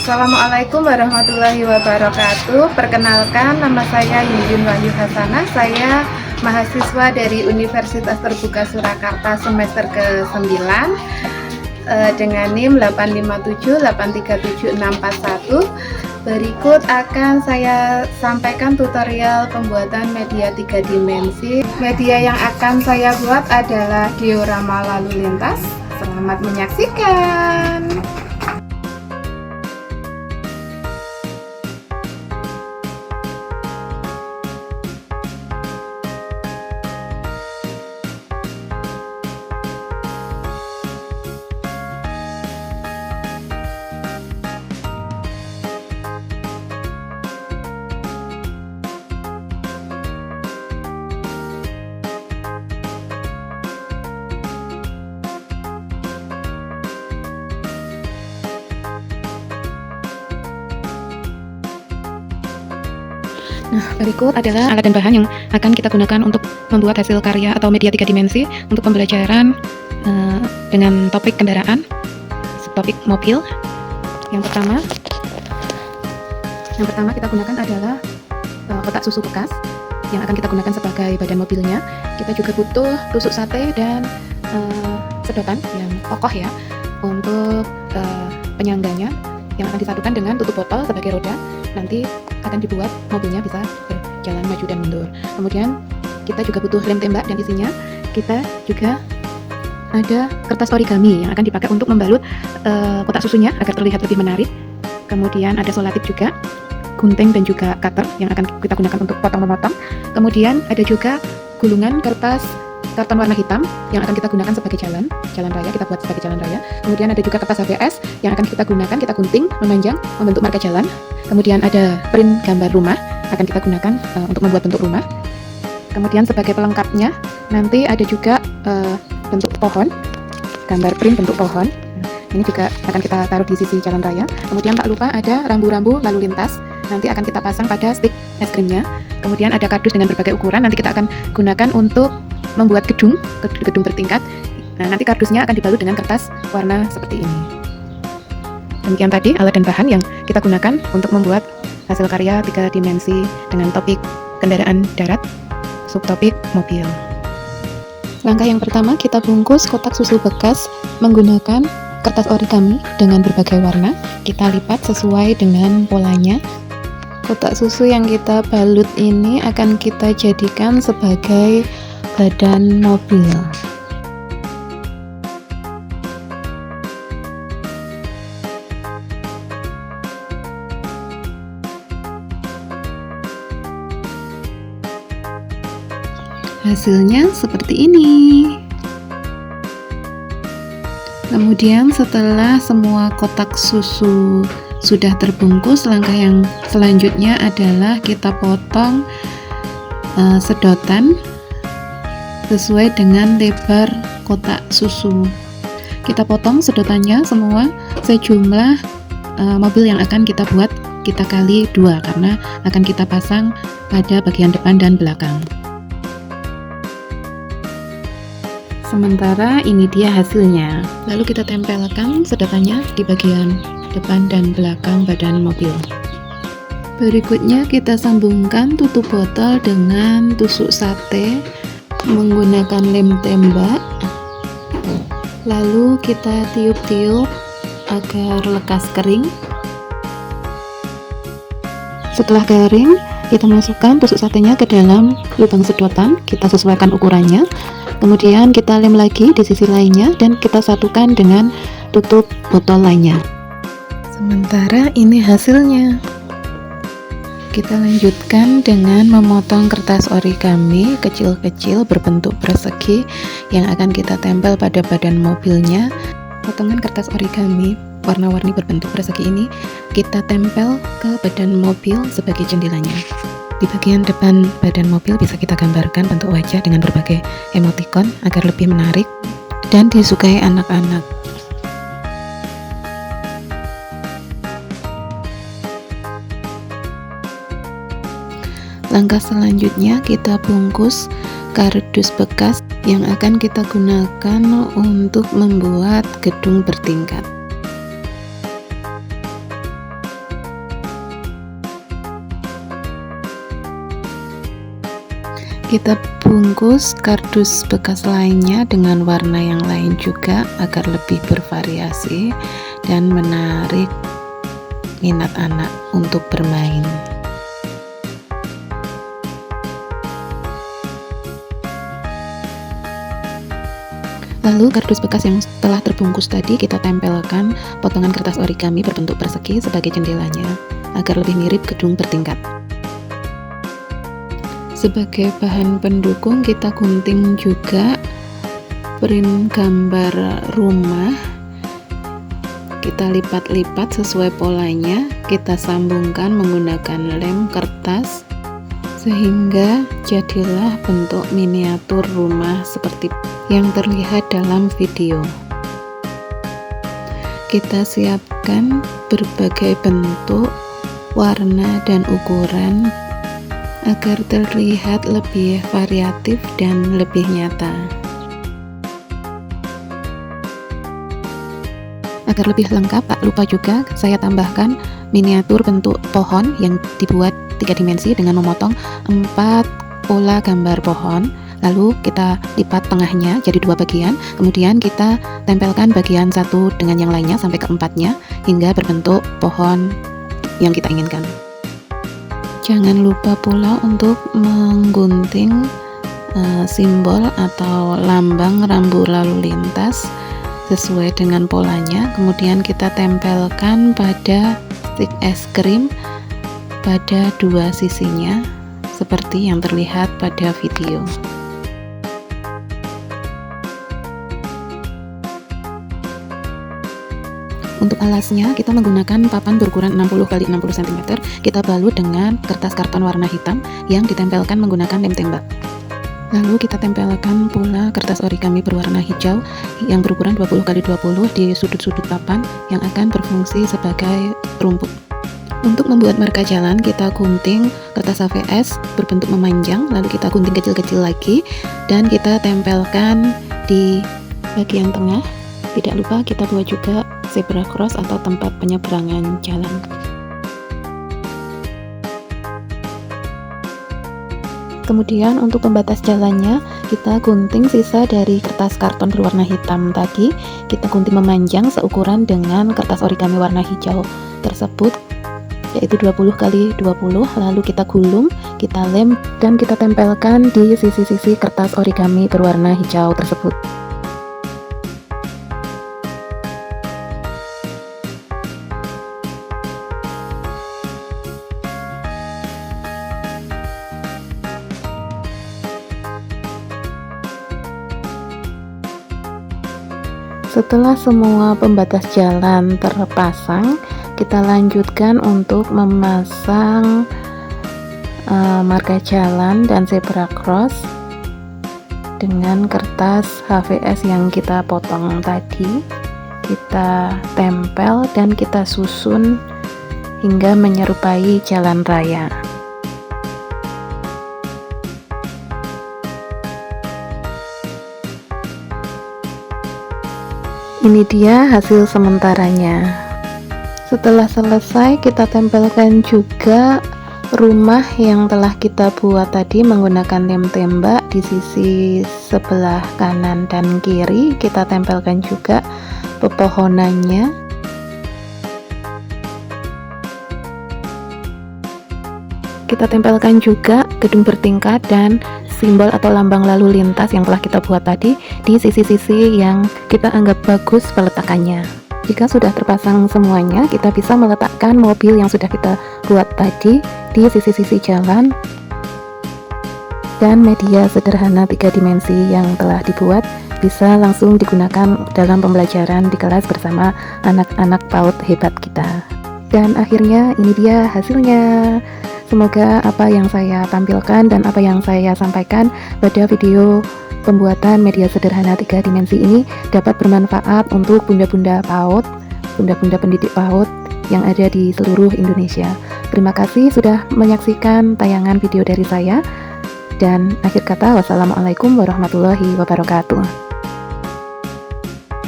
Assalamualaikum warahmatullahi wabarakatuh. Perkenalkan, nama saya Yuyun Wahyu Hasanah. Saya mahasiswa dari Universitas Terbuka Surakarta semester ke-9 dengan NIM 857837641. Berikut akan saya sampaikan tutorial pembuatan media 3 dimensi. Media yang akan saya buat adalah diorama lalu lintas. Selamat menyaksikan. Nah, berikut adalah alat dan bahan yang akan kita gunakan untuk membuat hasil karya atau media 3 dimensi untuk pembelajaran dengan topik kendaraan, topik mobil. Yang pertama kita gunakan adalah kotak susu bekas yang akan kita gunakan sebagai badan mobilnya. Kita juga butuh tusuk sate dan sedotan yang kokoh ya untuk penyangganya yang akan disatukan dengan tutup botol sebagai roda. Nanti akan dibuat mobilnya bisa berjalan maju dan mundur. Kemudian kita juga butuh lem tembak dan isinya kita juga ada kertas origami yang akan dipakai untuk membalut kotak susunya agar terlihat lebih menarik. Kemudian ada solatif juga, gunting dan juga cutter yang akan kita gunakan untuk potong-memotong. Kemudian ada juga gulungan kertas karton warna hitam yang akan kita gunakan sebagai jalan raya, kita buat sebagai jalan raya. Kemudian ada juga kertas HBS yang akan kita gunakan, kita gunting, memanjang, membentuk marka jalan. Kemudian ada print gambar rumah, akan kita gunakan untuk membuat bentuk rumah. Kemudian sebagai pelengkapnya, nanti ada juga bentuk pohon, gambar print bentuk pohon. Ini juga akan kita taruh di sisi jalan raya. Kemudian tak lupa ada rambu-rambu lalu lintas, nanti akan kita pasang pada stick es krimnya. Kemudian ada kardus dengan berbagai ukuran, nanti kita akan gunakan untuk membuat gedung bertingkat. Nah, nanti kardusnya akan dibalut dengan kertas warna seperti ini. Demikian tadi alat dan bahan yang kita gunakan untuk membuat hasil karya 3 dimensi dengan topik kendaraan darat, subtopik mobil. Langkah yang pertama, kita bungkus kotak susu bekas menggunakan kertas origami dengan berbagai warna. Kita lipat sesuai dengan polanya. Kotak susu yang kita balut ini akan kita jadikan sebagai badan mobil. Hasilnya seperti ini. Kemudian setelah semua kotak susu sudah terbungkus, langkah yang selanjutnya adalah kita potong sedotan sesuai dengan lebar kotak susu. Kita potong sedotannya semua sejumlah mobil yang akan kita buat, kita kali 2 karena akan kita pasang pada bagian depan dan belakang. Sementara ini dia hasilnya. Lalu kita tempelkan sedotannya di bagian depan dan belakang badan mobil. Berikutnya kita sambungkan tutup botol dengan tusuk sate menggunakan lem tembak. Lalu kita tiup-tiup agar lekas kering. Setelah kering, kita masukkan tusuk satenya ke dalam lubang sedotan, kita sesuaikan ukurannya. Kemudian kita lem lagi di sisi lainnya dan kita satukan dengan tutup botol lainnya. Sementara ini hasilnya. Kita lanjutkan dengan memotong kertas origami kecil-kecil berbentuk persegi yang akan kita tempel pada badan mobilnya. Potongan kertas origami warna-warni berbentuk persegi ini kita tempel ke badan mobil sebagai jendelanya. Di bagian depan badan mobil bisa kita gambarkan bentuk wajah dengan berbagai emoticon agar lebih menarik dan disukai anak-anak. Langkah selanjutnya kita bungkus kardus bekas yang akan kita gunakan untuk membuat gedung bertingkat. Kita bungkus kardus bekas lainnya dengan warna yang lain juga agar lebih bervariasi dan menarik minat anak untuk bermain. Lalu kardus bekas yang telah terbungkus tadi kita tempelkan potongan kertas origami berbentuk persegi sebagai jendelanya agar lebih mirip gedung bertingkat. Sebagai bahan pendukung kita gunting juga print gambar rumah, kita lipat-lipat sesuai polanya, kita sambungkan menggunakan lem kertas sehingga jadilah bentuk miniatur rumah seperti yang terlihat dalam video. Kita siapkan berbagai bentuk, warna dan ukuran agar terlihat lebih variatif dan lebih nyata. Agar lebih lengkap, tak lupa juga saya tambahkan miniatur bentuk pohon yang dibuat 3 dimensi dengan memotong 4 pola gambar pohon. Lalu kita lipat tengahnya jadi 2 bagian, kemudian kita tempelkan bagian satu dengan yang lainnya sampai keempatnya hingga berbentuk pohon yang kita inginkan. Jangan lupa pula untuk menggunting simbol atau lambang rambu lalu lintas sesuai dengan polanya. Kemudian kita tempelkan pada stik es krim pada 2 sisinya seperti yang terlihat pada video. Untuk alasnya kita menggunakan papan berukuran 60 x 60 cm. Kita balut dengan kertas karton warna hitam yang ditempelkan menggunakan lem tembak. Lalu kita tempelkan pula kertas origami berwarna hijau yang berukuran 20 x 20 di sudut-sudut papan yang akan berfungsi sebagai rumput. Untuk membuat marka jalan kita gunting kertas HVS berbentuk memanjang, lalu kita gunting kecil-kecil lagi dan kita tempelkan di bagian tengah. Tidak lupa kita buat juga zebra cross atau tempat penyeberangan jalan. Kemudian untuk pembatas jalannya kita gunting sisa dari kertas karton berwarna hitam tadi, kita gunting memanjang seukuran dengan kertas origami warna hijau tersebut, yaitu 20 x 20, lalu kita gulung, kita lem dan kita tempelkan di sisi-sisi kertas origami berwarna hijau tersebut. Setelah semua pembatas jalan terpasang, kita lanjutkan untuk memasang marka jalan dan zebra cross dengan kertas HVS yang kita potong tadi. Kita tempel dan kita susun hingga menyerupai jalan raya. Ini dia hasil sementaranya. Setelah selesai kita tempelkan juga rumah yang telah kita buat tadi menggunakan lem tembak di sisi sebelah kanan dan kiri. Kita tempelkan juga pepohonannya. Kita tempelkan juga gedung bertingkat dan simbol atau lambang lalu lintas yang telah kita buat tadi di sisi-sisi yang kita anggap bagus peletakannya. Jika sudah terpasang semuanya, kita bisa meletakkan mobil yang sudah kita buat tadi di sisi-sisi jalan, dan media sederhana 3 dimensi yang telah dibuat bisa langsung digunakan dalam pembelajaran di kelas bersama anak-anak PAUD hebat kita. Dan akhirnya ini dia hasilnya. Semoga apa yang saya tampilkan dan apa yang saya sampaikan pada video pembuatan media sederhana 3 dimensi ini dapat bermanfaat untuk bunda-bunda PAUD, bunda-bunda pendidik PAUD yang ada di seluruh Indonesia. Terima kasih sudah menyaksikan tayangan video dari saya. Dan akhir kata, wassalamualaikum warahmatullahi wabarakatuh.